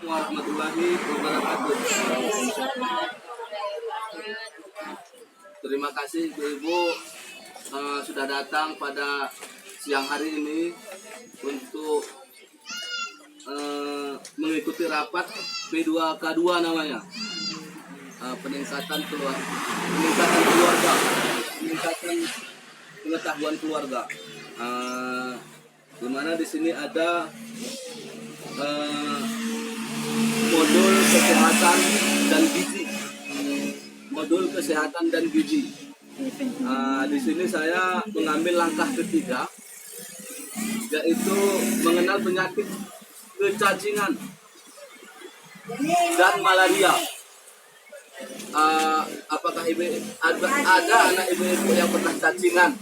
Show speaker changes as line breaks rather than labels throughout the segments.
Warahmatullahi wabarakatuh. Terima kasih Ibu-ibu sudah datang pada siang hari ini untuk mengikuti rapat P2K2 namanya. Peningkatan keluarga, peningkatan pengetahuan keluarga. Di mana di sini ada modul kesehatan dan gizi. Modul kesehatan dan gizi. Di sini saya mengambil langkah ketiga, yaitu mengenal penyakit kecacingan dan malaria. Apakah ada anak ibu-ibu yang pernah cacingan?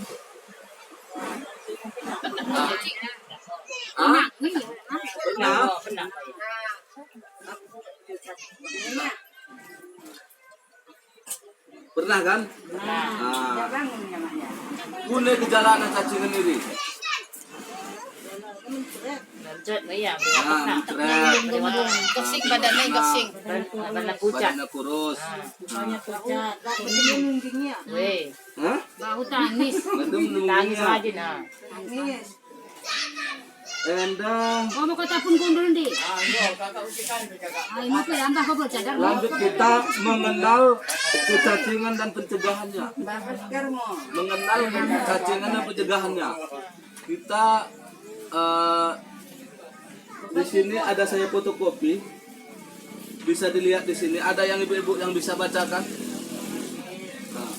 Pernah. Pernah kan? Guna gejala anak cacingan ini.
Gasing badannya gasing. Badannya pucat.
Badannya kurus.
Bau tangis.
Tangis
aja nah.
Endang.
Mau kata pun kondol di.
Lanjut kita mengenal kecacingan dan pencegahannya. Mengenal kecacingan dan pencegahannya. Kita di sini ada saya fotokopi. Bisa dilihat di sini. Ada yang ibu-ibu yang bisa bacakan? Nah.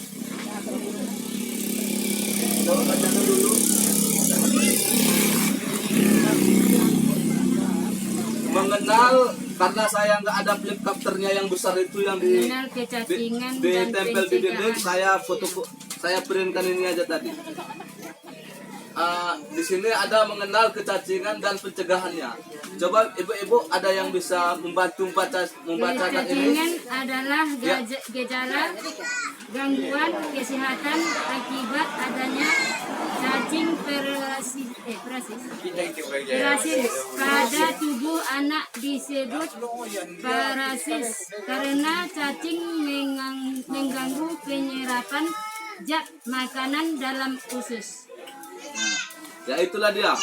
Coba bacakan dulu. Mengenal, karena saya nggak ada flip kapternya yang besar itu yang ditempel di dinding, saya printkan ini aja tadi. Di sini ada mengenal kecacingan dan pencegahannya. Coba ibu-ibu ada yang bisa membantu membacakan ini?
Kecacingan adalah gejala gangguan kesehatan akibat adanya cacing parasit pada tubuh anak, disebut parasit karena cacing mengganggu penyerapan zat makanan dalam usus.
Ya itulah dia.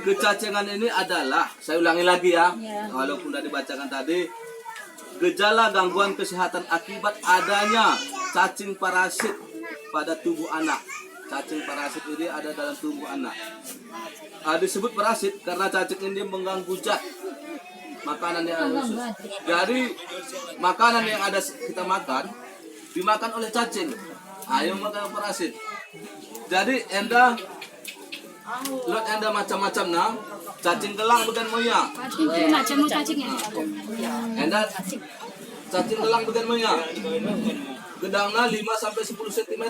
Kecacingan ini adalah, saya ulangi lagi ya, walaupun sudah dibacakan tadi, gejala gangguan kesehatan akibat adanya cacing parasit pada tubuh anak. Cacing parasit ini ada dalam tubuh anak. Disebut parasit karena cacing ini mengganggu zat makanan yang ada usus. Jadi makanan yang ada kita makan dimakan oleh cacing. Ayo makan parasit. Jadi enda macam-macam nah, cacing gelang bukan moya.
Macam cacingnya.
Enda cacing gelang bukan moya. Gedangnya 5 sampai 10 cm.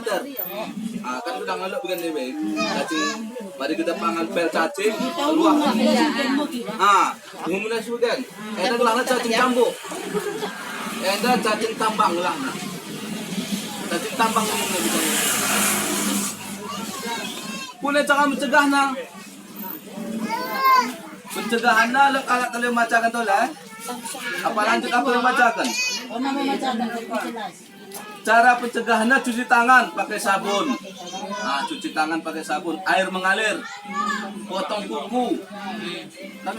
Kan gedang alok bukan lebih. Cacing mari kita pangan pel cacing keluar. Umumnya sudah. Enda gelangnya cacing jambu. Enda cacing tambang gelangnya. Cacing tambang umumnya bisa. Punya cara mencegahnya. Pencegahannya kalau kalian bacakan tuh lah. Apa lanjut apa yang bacakan? Cara pencegahannya cuci tangan pakai sabun. Cuci tangan pakai sabun, air mengalir, potong kuku, kan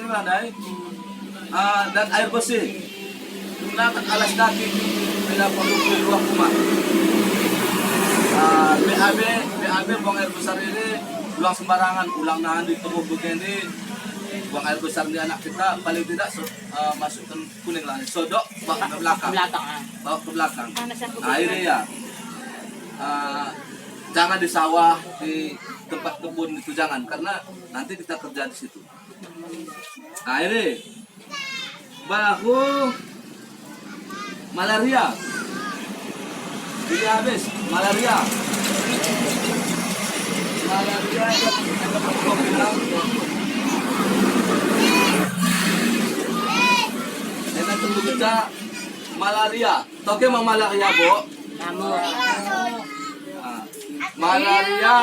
dan air bersih. Gunakan alas kaki bila perlu keluar rumah. BAB buang air besar ini buang sembarangan, ulang nahan di tubuh begini. Buang air besar di anak kita paling tidak masukkan kuning lah, sodok bawa ke belakang. Bawa ke belakang. Ini ya. Jangan di sawah, di tempat kebun itu jangan, karena nanti kita kerja di situ. Ini bahu malaria. Ini habis malaria. Enak tunggu kita malaria. Toke mau malaria, Bu? Malaria.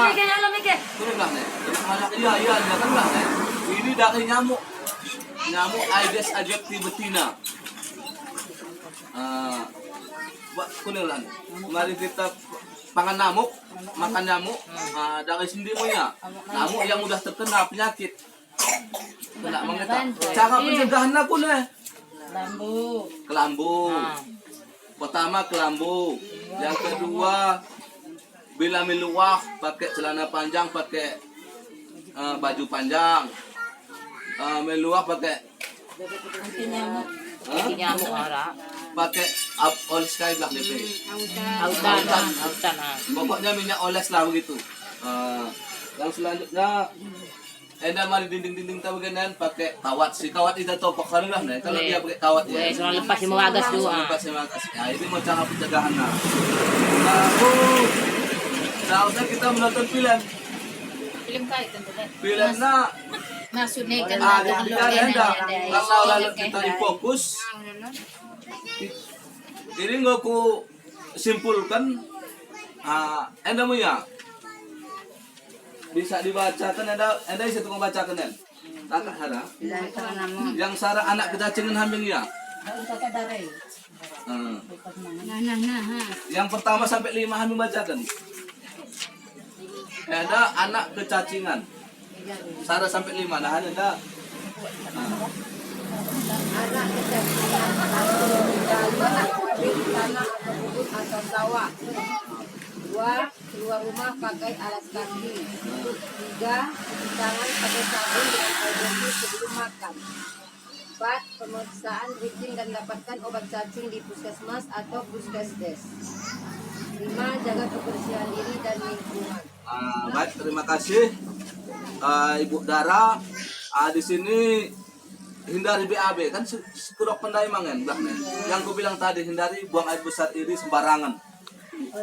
Turun lah, Nek. Malaria, iya, kan lah, Nek. Ini dari nyamuk. nyamuk Aedes aegypti betina. Buat kunelan. Mari kita pangan nyamuk, makan nyamuk, dari sendirinya. Nyamuk yang udah terkena penyakit. Kena mengetak. Cara pencegahannya kunih. Kelambu. Pertama kelambu. Yang kedua bila meluah pakai celana panjang, pakai baju panjang. Meluah pakai
nyamuk ora.
pakai oles kain lah DP.
Autan.
Pokoknya minyak oles lah begitu. Yang selanjutnya enda mari dinding-dinding tahu bagian pakai kawat. Si kawat itu topok kan lah nih. Kalau dia pakai kawat ya.
Soal lepas si magas doa.
Lepas magas. Ya ini mau cara pencegahan lah. Seharusnya kita menonton film.
Film kait tentunya.
Filmnya
Maksudnya kan
kalau lalu kita fokus. Ini nggak ku simpulkan. Enda punya bisa dibacakan, anda bisa tukang bacakan kan? Kakak Hara. Yang Sarah anak kecacingan hamil ya. Yang pertama sampai 5 hamil bacakan. Ada anak kecacingan. Sarah sampai 5 nah ada.
Anak kecacingan di tanah atau sawah. 2. Keluar rumah pakai alas kaki. 3. Cuci tangan pakai sabun dengan air bersih sebelum makan. 4. Pemeriksaan rutin dan dapatkan obat cacing di puskesmas atau puskesdes. 5. Jaga kebersihan diri dan lingkungan.
Baik, terima kasih Ibu Dara. Di sini hindari BAB kan sekurok pendai mangen belakang. Yang ku bilang tadi hindari buang air besar ini sembarangan.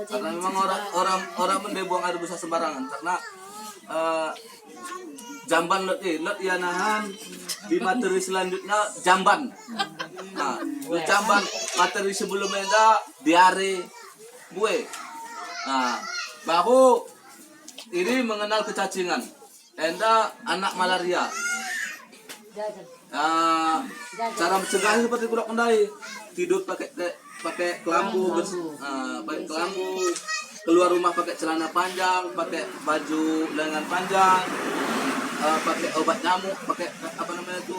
Karena memang orang mendebuang air besar sembarangan karena jamban lot ya nahan di materi selanjutnya jamban. Nah, jamban materi sebelumnya ada diare gue. Nah, baru ini mengenal kecacingan. Enda anak malaria. Cara mencegahnya seperti kurang kendai. Tidur pakai kelambu, pakai kelambu, keluar rumah pakai celana panjang, pakai baju lengan panjang, pakai obat nyamuk, pakai apa namanya itu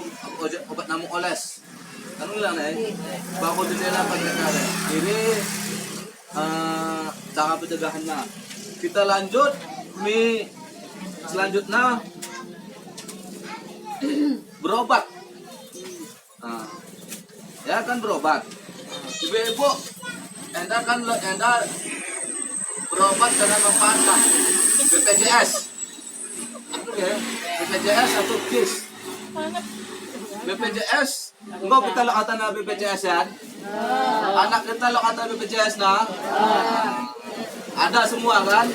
obat nyamuk oles. Kan bilang nih, bangun jendela pakai karet. Ini cara pencegahannya. Kita lanjut selanjutnya berobat. Ya kan berobat. Ibu-ibu, enda berobat dengan mempanah BPJS. Oke, BPJS atau KIS. BPJS, enggak kita lokatan BPJS ya. Anak kita lokatan BPJS nah. Ada semua kan?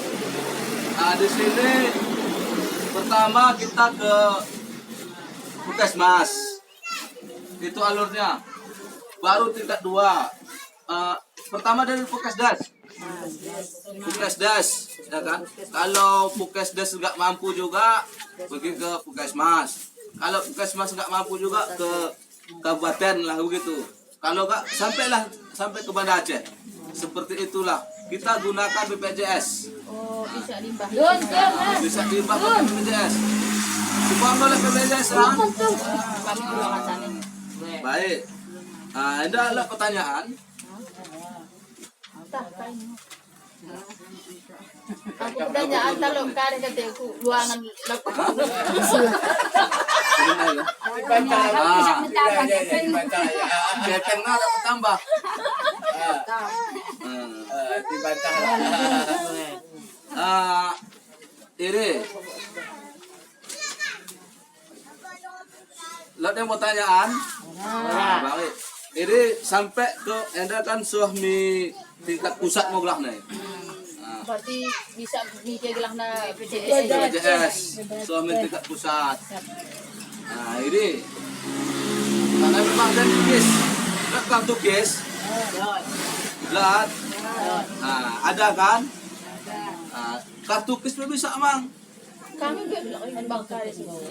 Nah, di sini pertama kita ke puskesmas. Itu alurnya. Baru tingkat 2. Pertama dari puskesdas. Puskesdas, ya kan? Kalau puskesdas nggak mampu juga, pergi ke puskesmas. Kalau puskesmas nggak mampu juga ke kabupaten lah begitu. Kalau nggak sampai ke Banda Aceh. Seperti itulah. Kita gunakan BPJS.
Bisa limbah.
Bisa diimbangkan BPJS. Dibuang oleh BPJS kan? Baik. Ada pertanyaan?
Aku pertanyaan kalau kare kataku luangan lepas.
Kepeng ada tambah. Ini lot yang pertanyaan. Baik. Ini sampai ke enda kan suami tingkat pusat mau gelah nih.
Berarti bisa digelah na BPJS.
BPJS suami tingkat pusat. Nah ini karena memang ada KIS, kartu KIS. Lihat, ada kan? Kartu KIS bisa mang.
Kami bilang bangkari semua.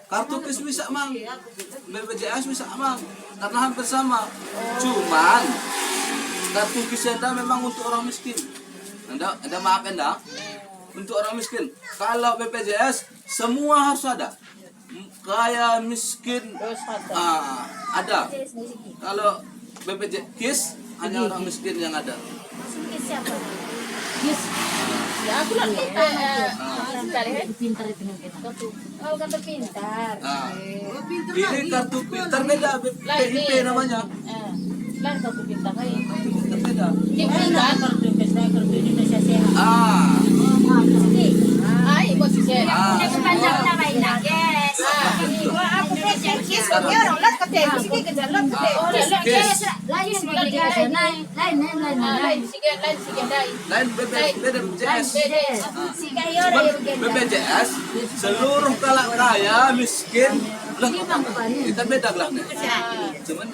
Kartu KIS bisa mang, BPJS bisa mang, karena hampir sama. Cuman kartu KIS Anda memang untuk orang miskin. Anda maaf Anda, untuk orang miskin. Kalau BPJS semua harus ada. Kaya miskin
Terus ada.
ada. Kalau BPJS KIS hanya orang miskin yang ada.
Ya aku lah cari
Pintar itu mungkin.
Oh kartu pintar.
Ini kartu pintar beda, PIP namanya.
Lain kartu pintar kayak.
Pintar beda.
Pintar kartu Indonesia Sehat. Ay, mau sih.
Sepanjang nama ini. Yes. Lain
Lain BPJS. Cuman BPJS seluruh kalangan kaya miskin lah kita beda lah. Cuman